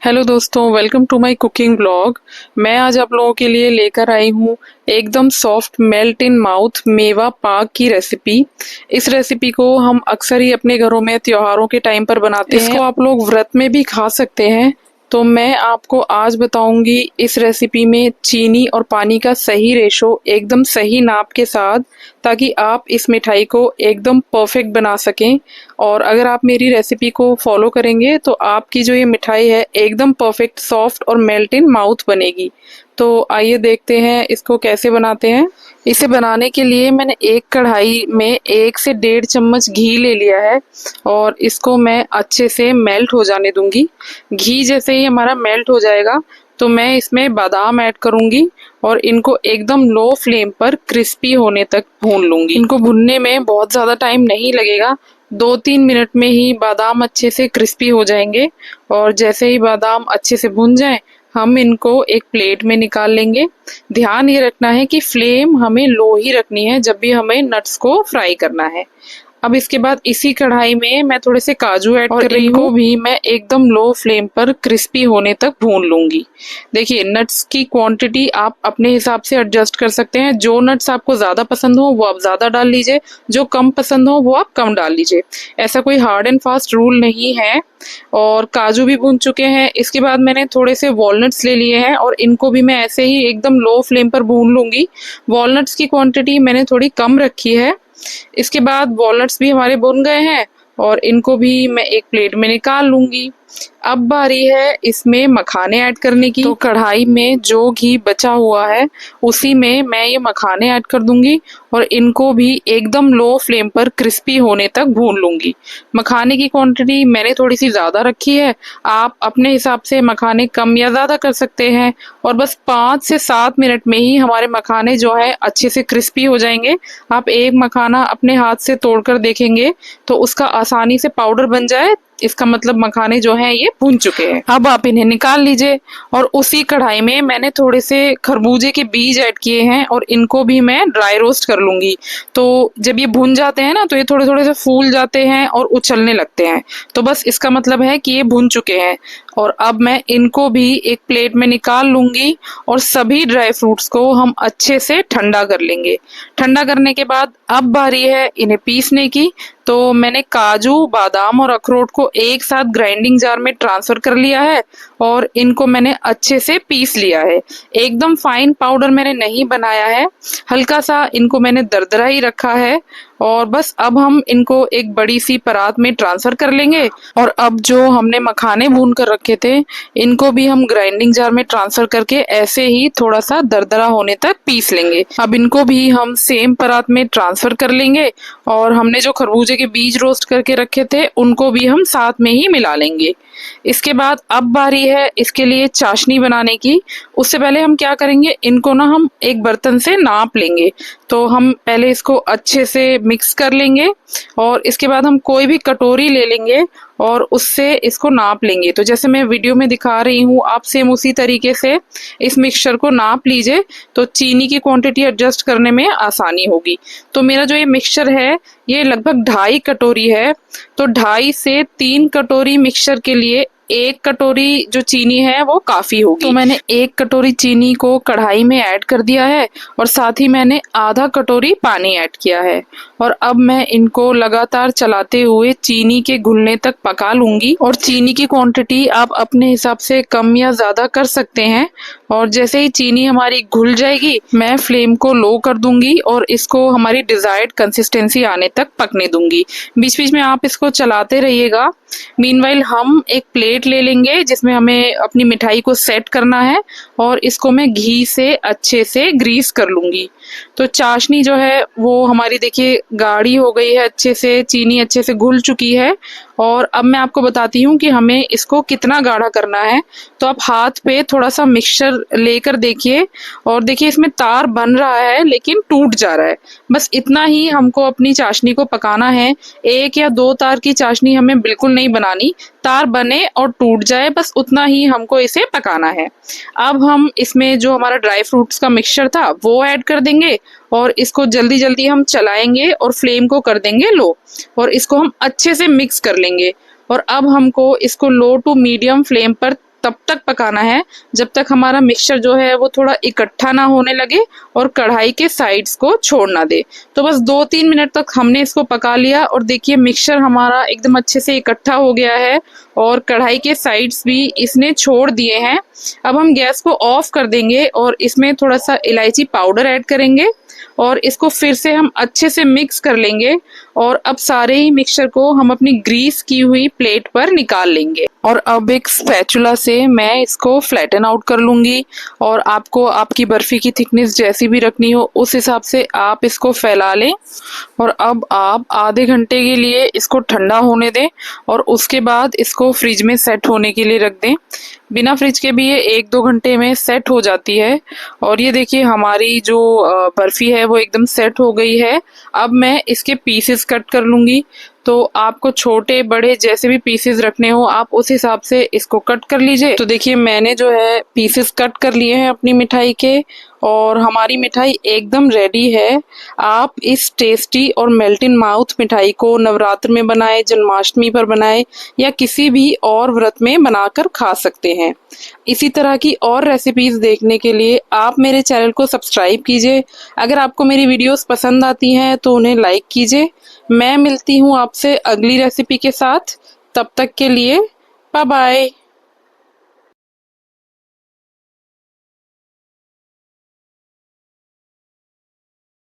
Hello दोस्तों, welcome to my cooking blog. मैं आज आप लोगों के लिए लेकर आई हूँ एकदम सॉफ्ट मेल्ट इन माउथ मेवा पाक की रेसिपी। इस रेसिपी को हम अक्सर ही अपने घरों में त्योहारों के टाइम पर बनाते हैं। इसको आप लोग व्रत में भी खा सकते हैं। तो मैं आपको आज बताऊंगी इस रेसिपी में चीनी और पानी का सही रेशो एकदम सही नाप के साथ, ताकि आप इस मिठाई को एकदम परफेक्ट बना सकें। और अगर आप मेरी रेसिपी को फॉलो करेंगे तो आपकी जो ये मिठाई है एकदम परफेक्ट सॉफ्ट और मेल्ट इन माउथ बनेगी। तो आइए देखते हैं इसको कैसे बनाते हैं। इसे बनाने के लिए मैंने एक कढ़ाई में 1 से 1.5 चम्मच घी ले लिया है और इसको मैं अच्छे से मेल्ट हो जाने दूंगी। घी जैसे ही हमारा मेल्ट हो जाएगा तो मैं इसमें बादाम ऐड करूंगी और इनको एकदम लो फ्लेम पर क्रिस्पी होने तक भून लूंगी। इनको भुनने में बहुत ज़्यादा टाइम नहीं लगेगा, 2-3 मिनट में ही बादाम अच्छे से क्रिस्पी हो जाएंगे। और जैसे ही बादाम अच्छे से भुन जाएं हम इनको एक प्लेट में निकाल लेंगे। ध्यान ये रखना है कि फ्लेम हमें लो ही रखनी है जब भी हमें नट्स को फ्राई करना है। अब इसके बाद इसी कढ़ाई में मैं थोड़े से काजू ऐड कर रही हूँ, इनको भी मैं एकदम लो फ्लेम पर क्रिस्पी होने तक भून लूंगी। देखिए, नट्स की क्वांटिटी आप अपने हिसाब से एडजस्ट कर सकते हैं। जो नट्स आपको ज्यादा पसंद हो वो आप ज्यादा डाल लीजिए, जो कम पसंद हो वो आप कम डाल लीजिए। ऐसा कोई हार्ड एंड फास्ट रूल नहीं है। और काजू भी भून चुके हैं। इसके बाद मैंने थोड़े से वॉलनट्स ले लिए हैं और इनको भी मैं ऐसे ही एकदम लो फ्लेम पर भून लूंगी। वॉलनट्स की क्वांटिटी मैंने थोड़ी कम रखी है। इसके बाद वॉलनट्स भी हमारे भुन गए हैं और इनको भी मैं एक प्लेट में निकाल लूंगी। अब बारी है इसमें मखाने ऐड करने की। तो कढ़ाई में जो घी बचा हुआ है उसी में मैं ये मखाने ऐड कर दूंगी और इनको भी एकदम लो फ्लेम पर क्रिस्पी होने तक भून लूंगी। मखाने की क्वांटिटी मैंने थोड़ी सी ज्यादा रखी है, आप अपने हिसाब से मखाने कम या ज्यादा कर सकते हैं। और बस 5 से 7 मिनट में ही हमारे मखाने जो है अच्छे से क्रिस्पी हो जाएंगे। आप एक मखाना अपने हाथ से तोड़कर देखेंगे तो उसका आसानी से पाउडर बन जाए, इसका मतलब मखाने जो हैं ये भून चुके हैं। अब आप इन्हें निकाल लीजिए और उसी कढ़ाई में मैंने थोड़े से खरबूजे के बीज ऐड किए हैं और इनको भी मैं ड्राई रोस्ट कर लूंगी। तो जब ये भुन जाते हैं ना तो ये थोड़े थोड़े से फूल जाते हैं और उछलने लगते हैं, तो बस इसका मतलब है कि ये भुन चुके हैं। और अब मैं इनको भी एक प्लेट में निकाल लूंगी और सभी ड्राई फ्रूट्स को हम अच्छे से ठंडा कर लेंगे। ठंडा करने के बाद अब बारी है इन्हें पीसने की। तो मैंने काजू, बादाम और अखरोट को एक साथ ग्राइंडिंग जार में ट्रांसफर कर लिया है और इनको मैंने अच्छे से पीस लिया है। एकदम फाइन पाउडर मैंने नहीं बनाया है, हल्का सा इनको मैंने दरदरा ही रखा है। और बस अब हम इनको एक बड़ी सी परात में ट्रांसफर कर लेंगे। और अब जो हमने मखाने भून कर रखे थे इनको भी हम ग्राइंडिंग जार में ट्रांसफर करके ऐसे ही थोड़ा सा दरदरा होने तक पीस लेंगे। अब इनको भी हम सेम परात में ट्रांसफर कर लेंगे और हमने जो खरबूजे के बीज रोस्ट करके रखे थे उनको भी हम साथ में ही मिला लेंगे। इसके बाद अब बारी है इसके लिए चाशनी बनाने की। उससे पहले हम क्या करेंगे, इनको ना हम एक बर्तन से नाप लेंगे। तो हम पहले इसको अच्छे से मिक्स कर लेंगे और इसके बाद हम कोई भी कटोरी ले लेंगे और उससे इसको नाप लेंगे। तो जैसे मैं वीडियो में दिखा रही हूँ आप सेम उसी तरीके से इस मिक्सचर को नाप लीजिए, तो चीनी की क्वांटिटी एडजस्ट करने में आसानी होगी। तो मेरा जो ये मिक्सचर है ये लगभग 2.5 कटोरी है। तो 2.5 से 3 कटोरी मिक्सचर के लिए 1 कटोरी जो चीनी है वो काफी होगी। तो मैंने 1 कटोरी चीनी को कढ़ाई में ऐड कर दिया है और साथ ही मैंने आधा कटोरी पानी ऐड किया है। और अब मैं इनको लगातार चलाते हुए चीनी के घुलने तक पका लूंगी। और चीनी की क्वांटिटी आप अपने हिसाब से कम या ज्यादा कर सकते हैं। और जैसे ही चीनी हमारी घुल जाएगी मैं फ्लेम को लो कर दूंगी और इसको हमारी डिजायर्ड कंसिस्टेंसी आने तक पकने दूंगी। बीच बीच में आप इसको चलाते रहिएगा। मीनवाइल हम एक प्लेट ले लेंगे जिसमें हमें अपनी मिठाई को सेट करना है और इसको मैं घी से अच्छे से ग्रीस कर लूंगी। तो चाशनी जो है वो हमारी देखिए गाढ़ी हो गई है, अच्छे से चीनी अच्छे से घुल चुकी है। और अब मैं आपको बताती हूँ कि हमें इसको कितना गाढ़ा करना है। तो आप हाथ पे थोड़ा सा मिक्सचर लेकर देखिए और देखिए इसमें तार बन रहा है लेकिन टूट जा रहा है। बस इतना ही हमको अपनी चाशनी को पकाना है। 1 या 2 तार की चाशनी हमें बिल्कुल नहीं बनानी, तार बने और टूट जाए बस उतना ही हमको इसे पकाना है। अब हम इसमें जो हमारा ड्राई फ्रूट्स का मिक्सचर था वो ऐड कर देंगे और इसको जल्दी जल्दी हम चलाएंगे और फ्लेम को कर देंगे लो और इसको हम अच्छे से मिक्स कर लेंगे। और अब हमको इसको लो टू मीडियम फ्लेम पर तब तक पकाना है जब तक हमारा मिक्सचर जो है वो थोड़ा इकट्ठा ना होने लगे और कढ़ाई के साइड्स को छोड़ ना दे। तो बस 2-3 मिनट तक हमने इसको पका लिया और देखिए मिक्सचर हमारा एकदम अच्छे से इकट्ठा हो गया है और कढ़ाई के साइड्स भी इसने छोड़ दिए हैं। अब हम गैस को ऑफ कर देंगे और इसमें थोड़ा सा इलायची पाउडर ऐड करेंगे और इसको फिर से हम अच्छे से मिक्स कर लेंगे और अब सारे ही मिक्सचर को हम अपनी ग्रीस की हुई प्लेट पर निकाल लेंगे। और अब एक स्पैचुला से मैं इसको फ्लैटन आउट कर लूंगी और आपको आपकी बर्फी की थिकनेस जैसी भी रखनी हो उस हिसाब से आप इसको फैला लें। और अब आप आधे घंटे के लिए इसको ठंडा होने दें और उसके बाद इसको फ्रिज में सेट होने के लिए रख दें। बिना फ्रिज के भी ये 1-2 घंटे में सेट हो जाती है। और ये देखिए हमारी जो बर्फी है वो एकदम सेट हो गई है। अब मैं इसके पीसेस कट कर लूंगी। तो आपको छोटे बड़े जैसे भी पीसेस रखने हो आप उस हिसाब से इसको कट कर लीजिए। तो देखिए मैंने जो है पीसेस कट कर लिए हैं अपनी मिठाई के और हमारी मिठाई एकदम रेडी है। आप इस टेस्टी और मेल्ट इन माउथ मिठाई को नवरात्र में बनाए, जन्माष्टमी पर बनाए या किसी भी और व्रत में बनाकर खा सकते हैं। इसी तरह की और रेसिपीज देखने के लिए आप मेरे चैनल को सब्सक्राइब कीजिए। अगर आपको मेरी वीडियोस पसंद आती हैं तो उन्हें लाइक कीजिए। मैं मिलती हूँ आपसे अगली रेसिपी के साथ। तब तक के लिए बाय बाय।